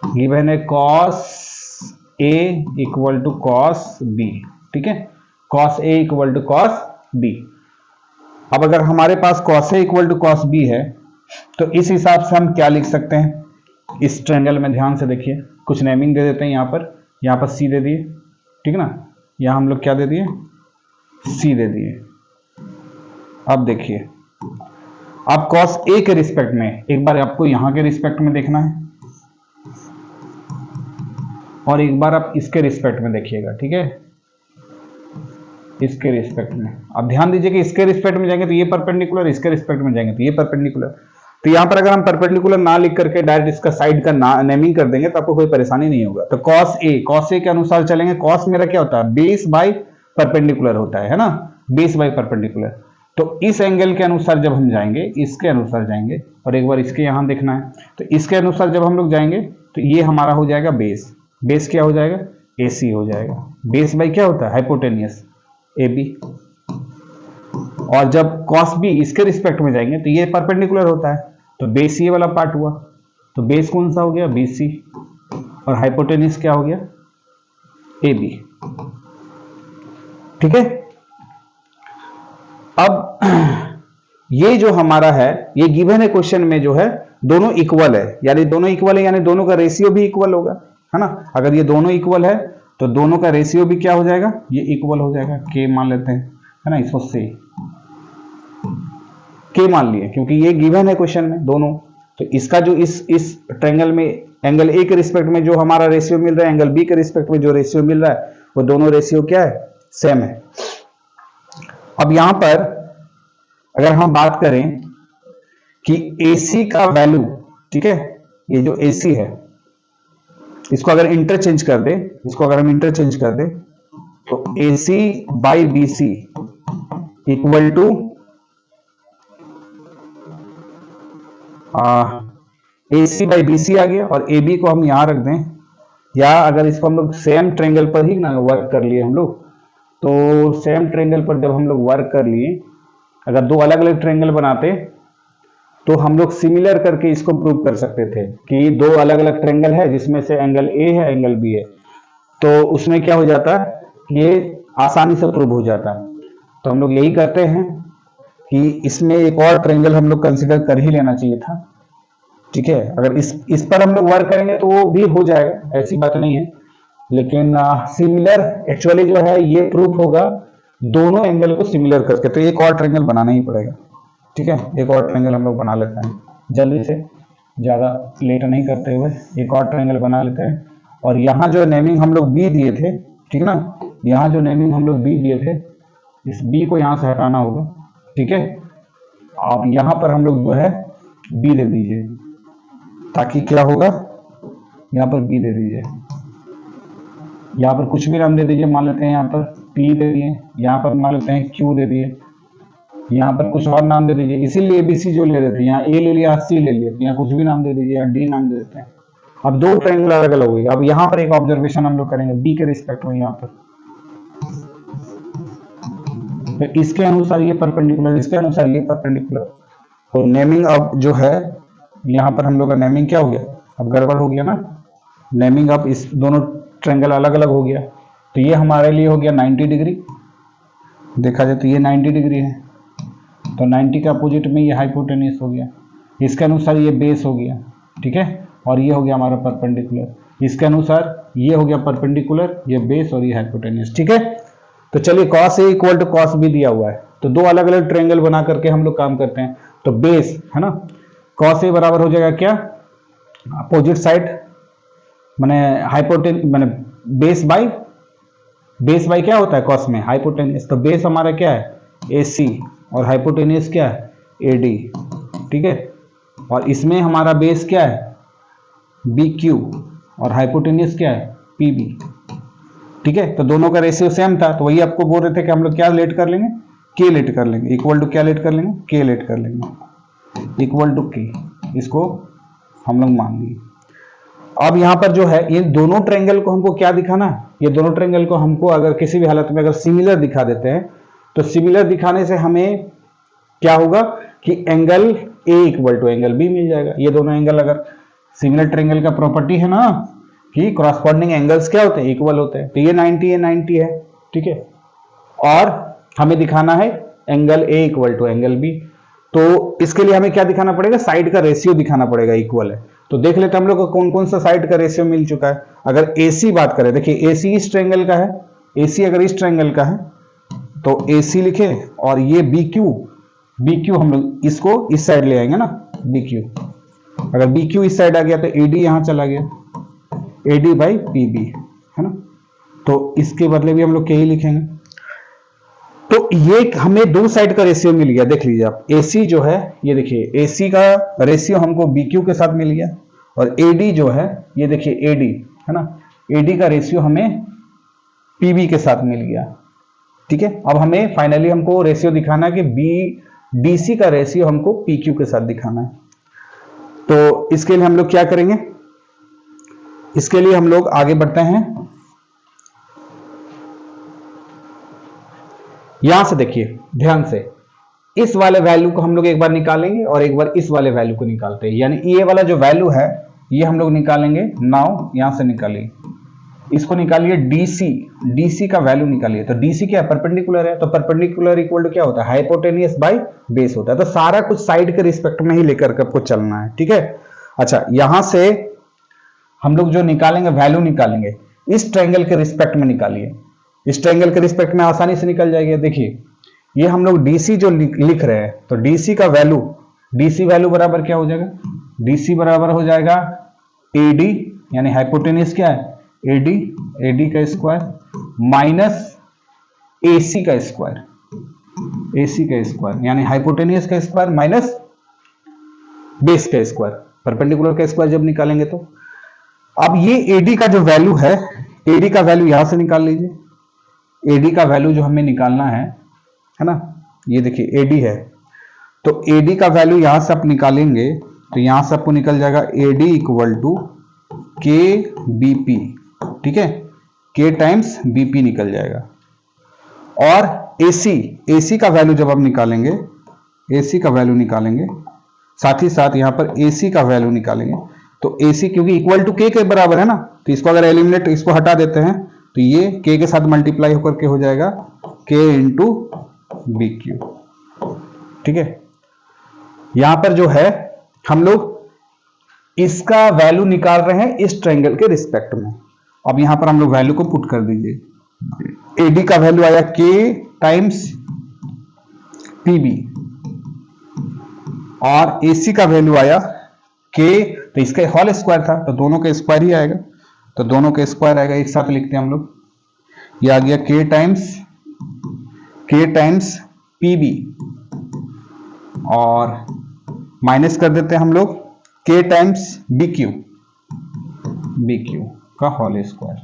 गिवन है cos A equal to cos B, ठीक है, cos A equal to cos B। अब अगर हमारे पास cos A equal to cos B है तो इस हिसाब से हम क्या लिख सकते हैं, इस ट्रायंगल में ध्यान से देखिए, कुछ नेमिंग दे देते हैं। यहाँ पर C दे दिए, ठीक है ना, यहाँ हम लोग क्या दे दिए, C दे दिए। अब देखिए, अब cos A के रिस्पेक्ट में एक बार आपको यहाँ के रिस्पेक्ट में देखना है और एक बार आप इसके रिस्पेक्ट में देखिएगा, ठीक है, इसके रिस्पेक्ट में। अब ध्यान दीजिए कि इसके रिस्पेक्ट में जाएंगे तो ये परपेंडिकुलर, इसके रिस्पेक्ट में जाएंगे तो ये परपेंडिकुलर। तो यहाँ पर अगर हम परपेंडिकुलर ना लिख करके डायरेक्ट इसका साइड का नेमिंग कर देंगे तो आपको कोई परेशानी नहीं होगा। तो cos A के अनुसार चलेंगे। cos मेरा क्या होता है, बेस बाय परपेंडिकुलर होता है ना, बेस बाय परपेंडिकुलर। तो इस एंगल के अनुसार जब हम जाएंगे, इसके अनुसार जाएंगे, और एक बार इसके यहां देखना है, तो इसके अनुसार जब हम लोग जाएंगे तो ये हमारा हो जाएगा बेस। बेस क्या हो जाएगा, AC हो जाएगा। बेस बाय क्या होता है, हाइपोटेनियस AB। और जब cos b इसके रिस्पेक्ट में जाएंगे तो ये परपेंडिकुलर होता है, तो बेस ये वाला पार्ट हुआ, तो बेस कौन सा हो गया, BC, और हाइपोटेन्यूज क्या हो गया, AB। ठीक है। अब ये जो हमारा है, ये गिवन है क्वेश्चन में जो है दोनों इक्वल है, यानी दोनों इक्वल है यानी दोनों का रेशियो भी इक्वल होगा, है ना। अगर ये दोनों इक्वल है तो दोनों का रेशियो भी क्या हो जाएगा, ये इक्वल हो जाएगा, K मान लेते हैं, है ना, इसको से K मान लिए क्योंकि ये गिवन है क्वेश्चन में दोनों। तो इसका जो इस ट्रायंगल में एंगल A के रिस्पेक्ट में जो हमारा रेशियो मिल रहा है, एंगल B के रिस्पेक्ट में जो रेशियो मिल रहा है, वो दोनों रेशियो क्या है, सेम है। अब यहां पर अगर हम बात करें कि AC का वैल्यू, ठीक है, ये जो AC है इसको अगर इंटरचेंज कर दे, इसको अगर हम इंटरचेंज कर दे तो AC by BC equal to AC by BC आ गया, और AB को हम यहां रख दें, या अगर इसको हम लोग सेम ट्रायंगल पर ही ना वर्क कर लिए हम लोग, तो सेम ट्रायंगल पर जब हम लोग वर्क कर लिए, अगर दो अलग अलग ट्रायंगल बनाते तो हम लोग सिमिलर करके इसको प्रूव कर सकते थे कि दो अलग अलग ट्रायंगल है जिसमें से एंगल A है एंगल B है, तो उसमें क्या हो जाता है, ये आसानी से प्रूव हो जाता है। तो हम लोग यही करते हैं कि इसमें एक और ट्रायंगल हम लोग कंसिडर कर ही लेना चाहिए था, ठीक है। अगर इस पर हम लोग वर्क करेंगे तो वो भी हो जाएगा, ऐसी बात नहीं है, लेकिन सिमिलर एक्चुअली जो है ये प्रूफ होगा दोनों एंगल को सिमिलर करके, तो एक और ट्रायंगल बनाना ही पड़ेगा, ठीक है। एक और ट्रायंगल हम लोग बना लेते हैं जल्दी से, ज्यादा लेट नहीं करते हुए एक और ट्रायंगल बना लेते हैं। और यहाँ जो नेमिंग हम लोग B दिए थे, ठीक है ना, यहाँ जो नेमिंग हम लोग B दिए थे, इस B को यहाँ से हटाना होगा, ठीक है। अब यहाँ पर हम लोग जो है B दे दीजिए, ताकि क्या होगा, यहाँ पर B दे दीजिए, यहाँ पर कुछ भी नाम दे दीजिए, मान लेते हैं यहाँ पर P दे दिए, यहाँ पर मान लेते हैं Q दे दिए, यहाँ पर कुछ और नाम दे दीजिए, इसीलिए ABC जो ले देते हैं, यहाँ A ले लिया, C ले लिया, यहाँ कुछ भी नाम दे दीजिए, यहाँ D नाम दे देते हैं। अब दो ट्रायंगल अलग अलग हो गए। अब यहाँ पर एक ऑब्जर्वेशन हम लोग करेंगे B के रिस्पेक्ट में, यहाँ पर तो इसके अनुसार ये परपेंडिकुलर, इसके अनुसार ये परपेंडिकुलर, तो नेमिंग अब जो है यहाँ पर हम लोग का नेमिंग क्या हो गया, अब गड़बड़ हो गया ना, नेमिंग अब इस दोनों ट्रायंगल अलग अलग हो गया, तो ये हमारे लिए हो गया 90 डिग्री, देखा जाए तो ये 90 डिग्री है, तो 90 के अपोजिट में ये हाइपोटेन्यूज हो गया, इसके अनुसार ये बेस हो गया, ठीक है, और ये हो गया हमारा परपेंडिकुलर, इसके अनुसार ये हो गया परपेंडिकुलर, ये बेस और ये हाइपोटेन्यूज, ठीक है। तो चलिए cos A equal to cos B दिया हुआ है, तो दो अलग अलग ट्रायंगल बना करके हम लोग काम करते हैं, तो बेस है ना, cos A बराबर हो जाएगा क्या, अपोजिट साइड माने हाइपोटेन माने बेस बाई क्या होता है cos में, हाइपोटेन्यूज, तो बेस हमारा क्या है AC और हाइपोटेन्यूज क्या है AD, ठीक है, और इसमें हमारा बेस क्या है BQ और हाइपोटेन्यूज क्या है PB, ठीक है। तो दोनों का रेशियो सेम था, तो वही आपको बोल रहे थे कि हम लोग क्या लेट कर लेंगे, K लेट कर लेंगे, इक्वल टू क्या लेट कर लेंगे, K लेट कर लेंगे, इक्वल टू K, इसको हम लोग मान लिए। अब यहाँ पर जो है ये दोनों ट्रायंगल को हमको क्या दिखाना है, ये दोनों ट्रायंगल को हमको अगर किसी भी हालत में अगर सिमिलर दिखा देते हैं, तो सिमिलर दिखाने से हमें क्या होगा कि angle A equal to angle B मिल जाएगा। ये दोनों एंगल अगर सिमिलर ट्रायंगल का प्रॉपर्टी है ना कि कॉरस्पॉन्डिंग एंगल्स क्या होते हैं, इक्वल होते हैं, तो ये 90 है 90 है, ठीक है, और हमें दिखाना है angle A equal to angle B, तो इसके लिए हमें क्या दिखाना पड़ेगा, साइड का रेशियो दिखाना पड़ेगा इक्वल है। तो देख लेते हैं हम लोग को कौन कौन सा साइड का रेशियो मिल चुका है। अगर AC बात करें, देखिए AC इस ट्रायंगल का है, AC अगर इस ट्रायंगल का है तो AC लिखे, और ये BQ हम लोग इसको इस साइड ले आएंगे ना, BQ, अगर BQ इस साइड आ गया तो AD यहां चला गया, AD बाई PB, है ना, तो इसके बदले भी हम लोग क्या ही लिखेंगे। तो ये हमें दो साइड का रेशियो मिल गया, देख लीजिए आप, AC जो है ये देखिए AC का रेशियो हमको BQ के साथ मिल गया, और AD जो है ये देखिए AD है ना, AD का रेशियो हमें PB के साथ मिल गया, ठीक है। अब हमें फाइनली हमको रेशियो दिखाना है कि BDC का रेशियो हमको PQ के साथ दिखाना है। तो इसके लिए हम लोग क्या करेंगे, इसके लिए हम लोग आगे बढ़ते हैं, यहां से देखिए ध्यान से, इस वाले वैल्यू को हम लोग एक बार निकालेंगे और एक बार इस वाले वैल्यू को निकालते हैं, यानी ये वाला जो वैल्यू है ये हम लोग निकालेंगे। नाउ यहां से निकालिए, इसको निकालिए डीसी, डीसी का वैल्यू निकालिए। तो डीसी क्या है, परपेंडिकुलर है, तो परपेंडिकुलर इक्वल टू क्या होता है, हाइपोटेनियस बाय बेस होता है। तो सारा कुछ साइड के रिस्पेक्ट में ही लेकर के आपको चलना है, ठीक है। अच्छा, यहां से हम लोग जो निकालेंगे वैल्यू निकालेंगे इस ट्रायंगल के रिस्पेक्ट में निकालिए। इस ट्रायंगल के रिस्पेक्ट में आसानी से निकल जाएगी। देखिए ये हम लोग डीसी जो लिख रहे हैं, तो डीसी का वैल्यू, डीसी वैल्यू बराबर क्या हो जाएगा, डीसी बराबर हो जाएगा एडी, यानी हाइपोटेनियस क्या है एडी, एडी का स्क्वायर माइनस एसी का स्क्वायर, एसी का स्क्वायर यानी हाइपोटेनियस का स्क्वायर माइनस बेस का स्क्वायर, परपेंडिकुलर का स्क्वायर जब निकालेंगे तो। अब ये एडी का जो वैल्यू है, एडी का वैल्यू यहां से निकाल लीजिए। एडी का वैल्यू जो हमें निकालना है ना, ये देखिए एडी है, तो एडी का वैल्यू यहां से आप निकालेंगे तो यहां से आपको निकल जाएगा एडी इक्वल टू के बीपी, ठीक है, के टाइम्स बीपी निकल जाएगा। और एसी, एसी का वैल्यू जब आप निकालेंगे, एसी का वैल्यू निकालेंगे, साथ ही साथ यहां पर एसी का वैल्यू निकालेंगे, तो एसी क्योंकि इक्वल टू के बराबर है ना, तो इसको अगर एलिमिनेट, इसको हटा देते हैं तो ये के के साथ मल्टीप्लाई होकर के हो जाएगा के इंटू बी क्यू, ठीक है। यहां पर जो है हम लोग इसका वैल्यू निकाल रहे हैं इस ट्रायंगल के रिस्पेक्ट में। अब यहां पर हम लोग वैल्यू को पुट कर दीजिए। एडी का वैल्यू आया के टाइम्स पीबी और एसी का वैल्यू आया के, तो इसका होल स्क्वायर था तो दोनों का स्क्वायर ही आएगा, तो दोनों का स्क्वायर आएगा, एक साथ लिखते हैं हम लोग। ये आ गया के टाइम्स पीबी और माइनस कर देते हैं हम लोग के टाइम्स बी क्यू का होल स्क्वायर।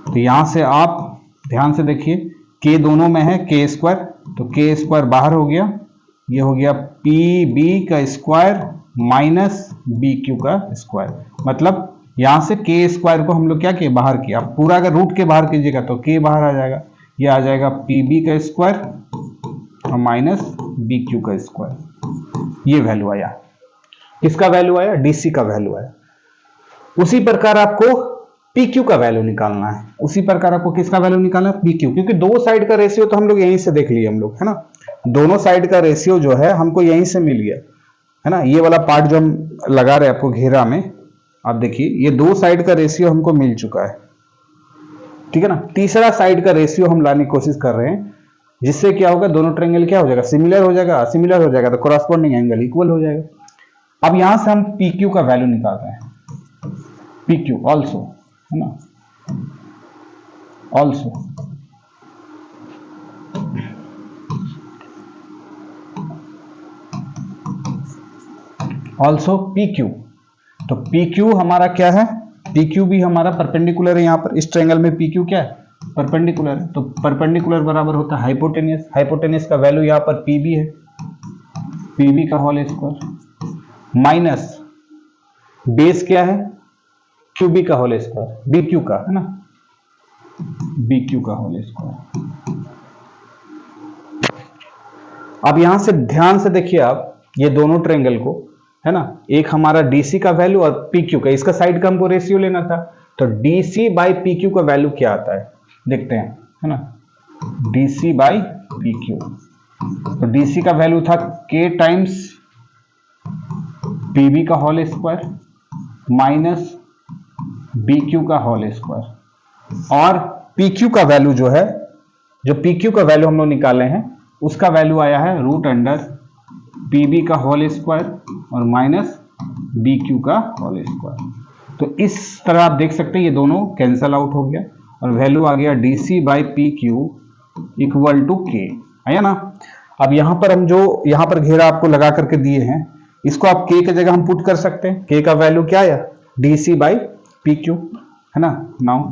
तो यहां से आप ध्यान से देखिए, के दोनों में है के स्क्वायर, तो के स्क्वायर बाहर हो गया, ये हो गया पी बी का स्क्वायर माइनस बी क्यू का स्क्वायर। मतलब यहां से के स्क्वायर को हम लोग क्या किए, बाहर किया। पूरा अगर रूट के बाहर कीजिएगा तो के बाहर आ जाएगा, ये आ जाएगा पी बी का स्क्वायर और माइनस बी क्यू का स्क्वायर। ये वैल्यू आया, किसका वैल्यू आया, डीसी का वैल्यू आया। उसी प्रकार आपको पी क्यू का वैल्यू निकालना है, उसी प्रकार आपको किसका वैल्यू निकालना है, पी क्यू, क्योंकि दो साइड का रेशियो तो हम लोग यहीं से देख लिए हम लोग, है ना। दोनों साइड का रेशियो जो है हमको यहीं से मिल गया, है ना। ये वाला पार्ट जो हम लगा रहे हैं आपको घेरा में, आप देखिए ये दो साइड का रेशियो हमको मिल चुका है, ठीक है ना। तीसरा साइड का रेशियो हम लाने की कोशिश कर रहे हैं, जिससे क्या होगा, दोनों ट्रायंगल क्या हो जाएगा, सिमिलर हो जाएगा, सिमिलर हो जाएगा तो कॉरस्पॉन्डिंग एंगल इक्वल हो जाएगा। अब यहां से हम पी क्यू का वैल्यू निकाल रहे हैं, पी क्यू ऑल्सो, है ना, ऑल्सो पी क्यू। तो पी क्यू हमारा क्या है, पी क्यू भी हमारा परपेंडिकुलर है। यहां पर इस ट्रायंगल में पी क्यू क्या है, परपेंडिकुलर है, तो परपेंडिकुलर बराबर होता है हाइपोटेनियस। हाइपोटेनियस का वैल्यू यहां पर पी बी है, पी बी का होल स्क्वायर माइनस बेस क्या है, क्यू बी का होल स्क्वायर, बी क्यू का, है ना, बी क्यू का होल स्क्वायर। अब यहां से ध्यान से देखिए आप ये दोनों ट्रायंगल को, है ना, एक हमारा डीसी का वैल्यू और पी क्यू का, इसका साइड का हमको रेशियो लेना था। तो डीसी बाई पी क्यू का वैल्यू क्या आता है देखते हैं, है ना, डीसी बाई पी क्यू। तो डीसी का वैल्यू था के टाइम्स पीबी का whole square minus B Q का होल स्क्वायर, और पी क्यू का वैल्यू जो है, जो पी क्यू का वैल्यू हम लोग निकाले हैं उसका वैल्यू आया है रूट अंडर पी बी का होल स्क्वायर और माइनस बी क्यू का होल स्क्वायर। तो इस तरह आप देख सकते हैं ये दोनों कैंसल आउट हो गया और वैल्यू आ गया D C by P Q equal to K, आया ना। अब यहां पर हम जो यहां पर घेरा आपको लगा करके दिए हैं, इसको आप के की जगह हम पुट कर सकते हैं। के का वैल्यू क्या आया, D C by P Q, है ना। नाउ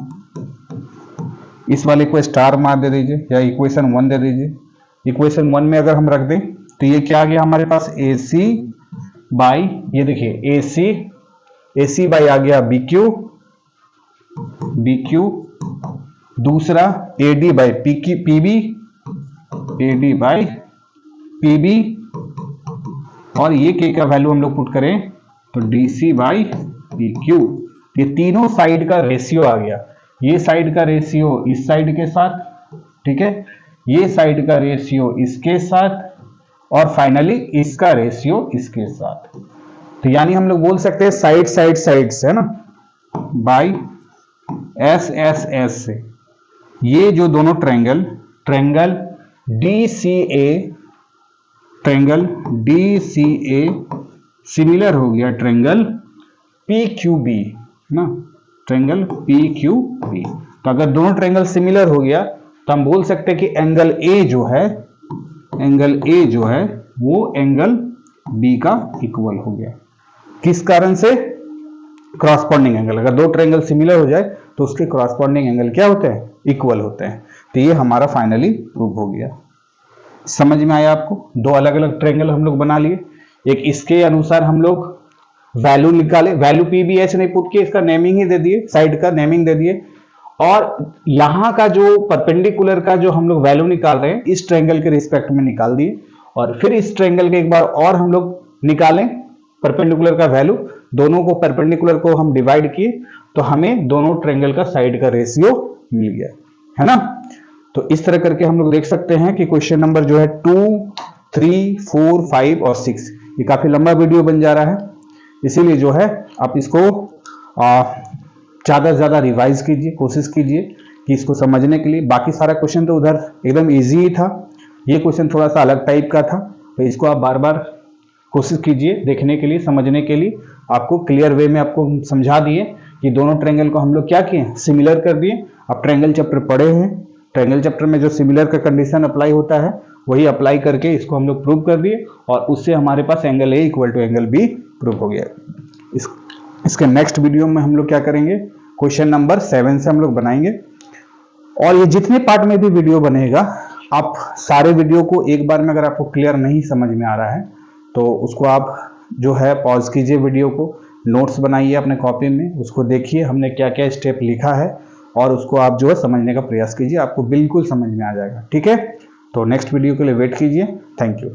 इस वाले को स्टार मार दे दीजिए या इक्वेशन 1 दे दीजिए। इक्वेशन 1 में अगर हम रख दें तो ये क्या आ गया हमारे पास, ए सी बाई, ये देखिए ए सी बाई आ गया बी क्यू, दूसरा A D by P B, A D by P B, और ये के का वैल्यू हम लोग पुट करें तो D C by P Q. ये तीनों साइड का रेशियो आ गया, ये साइड का रेशियो इस साइड के साथ, ठीक है, ये साइड का रेशियो इसके साथ, और फाइनली इसका रेशियो इसके साथ। तो यानी हम लोग बोल सकते हैं साइड साइड साइड से, है ना, बाई एस एस एस से ये जो दोनों triangle, triangle D C A, triangle D C a similar हो गया ट्रायंगल पी क्यू बी ना, ट्रायंगल पी क्यू बी। तो अगर दोनों ट्रायंगल सिमिलर हो गया तो हम बोल सकते हैं कि एंगल ए जो है, एंगल ए जो है वो एंगल बी का इक्वल हो गया। किस कारण से? Corresponding angle. अगर दो ट्रायंगल सिमिलर हो जाए तो उसके क्रॉसपॉन्डिंग एंगल क्या होते हैं? इक्वल होते हैं। तो ये हमारा फाइनली प्रूव हो गया। समझ में आया आपको? दो अलग अलग ट्रायंगल हम लोग बना लिए, एक इसके अनुसार हम लोग वैल्यू निकाले, वैल्यू पी बी एच नहीं पुट किए, इसका नेमिंग ही दे दिए, साइड का नेमिंग दे दिए, और यहां का जो परपेंडिकुलर का जो हम लोग वैल्यू निकाल रहे हैं इस ट्रायंगल के रिस्पेक्ट में निकाल दिए, और फिर इस ट्रायंगल के एक बार और हम लोग निकालें परपेंडिकुलर का वैल्यू, दोनों को परपेंडिकुलर को हम डिवाइड किए तो हमें दोनों ट्रायंगल का साइड का रेशियो मिल गया, है ना। तो इस तरह करके हम लोग देख सकते हैं कि क्वेश्चन नंबर जो है 2, 3, 4, 5 और 6, ये काफी लंबा वीडियो बन जा रहा है, इसीलिए जो है आप इसको ज्यादा से ज्यादा रिवाइज कीजिए, कोशिश कीजिए कि इसको समझने के लिए। बाकी सारा क्वेश्चन तो उधर एकदम इजी ही था, ये क्वेश्चन थोड़ा सा अलग टाइप का था, तो इसको आप बार बार कोशिश कीजिए देखने के लिए, समझने के लिए। आपको क्लियर वे में आपको समझा दिए कि दोनों ट्रायंगल को हम लोग क्या किए, सिमिलर कर दिए। आप ट्रायंगल चैप्टर पढ़े हैं, ट्रायंगल चैप्टर में जो सिमिलर का कंडीशन अप्लाई होता है वही अप्लाई करके इसको हम लोग प्रूव कर दिए, और उससे हमारे पास angle A equal to angle B prove हो गया। इसके नेक्स्ट वीडियो में हम लोग क्या करेंगे, क्वेश्चन नंबर 7 से हम लोग बनाएंगे। और ये जितने पार्ट में भी वीडियो बनेगा, आप सारे वीडियो को एक बार में अगर आपको क्लियर नहीं समझ में आ रहा है तो उसको आप जो है पॉज कीजिए, वीडियो को नोट्स बनाइए अपने कॉपी में, उसको देखिए हमने क्या क्या स्टेप लिखा है, और उसको आप जो है समझने का प्रयास कीजिए, आपको बिल्कुल समझ में आ जाएगा। ठीक है, तो नेक्स्ट वीडियो के लिए वेट कीजिए। Thank you.